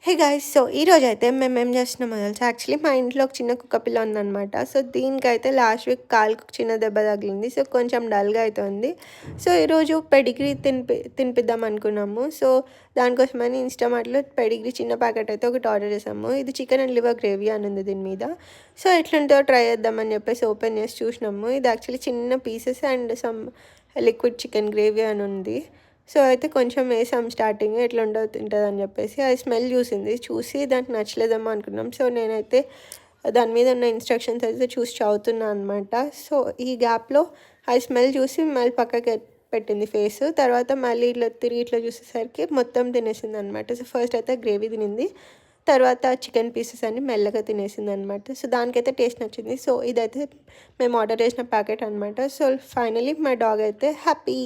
Hey guys so ఈరోజైతే మేమేం చేస్తున్నామో తెలుసా యాక్చువల్లీ మా ఇంట్లో ఒక చిన్న కుక్క పిల్ల ఉందనమాట. సో దీనికైతే లాస్ట్ వీక్ కాలుకు చిన్న దెబ్బ తగిలింది. సో కొంచెం డల్గా అవుతుంది. సో ఈరోజు పెడిగ్రీ తినిపిద్దాం అనుకున్నాము. సో దానికోసమని ఇన్స్టామార్ట్లో పెడిగ్రీ చిన్న ప్యాకెట్ అయితే ఒకటి ఆర్డర్ చేసాము. ఇది చికెన్ అండ్ లివర్ గ్రేవీ అని ఉంది దీని మీద. సో ఎట్లుంటుందో ట్రై చేద్దామని చెప్పేసి ఓపెన్ చేసి చూసినాము. ఇది యాక్చువల్లీ చిన్న pieces and some liquid chicken gravy అని ఉంది. సో అయితే కొంచెం వేసాం స్టార్టింగ్ ఎట్లా ఉంటుంది అని చెప్పేసి అది స్మెల్ చూసి దానికి నచ్చలేదేమో అనుకున్నాం. సో నేనైతే దాని మీద ఉన్న ఇన్స్ట్రక్షన్స్ అయితే చూసి చదువుతున్నాను అనమాట. సో ఈ గ్యాప్లో ఆ స్మెల్ చూసి మళ్ళీ పక్కకి పెట్టింది ఫేస్. తర్వాత మళ్ళీ ఇట్లా చూసేసరికి మొత్తం తినేసింది అనమాట. సో ఫస్ట్ అయితే గ్రేవీ తినింది, తర్వాత చికెన్ పీసెస్ అన్ని మెల్లగా తినేసింది అనమాట. సో దానికైతే టేస్ట్ నచ్చింది. సో ఇదైతే మేము ఆర్డర్ చేసిన ప్యాకెట్ అనమాట. సో ఫైనలీ మా డాగ్ అయితే హ్యాపీ.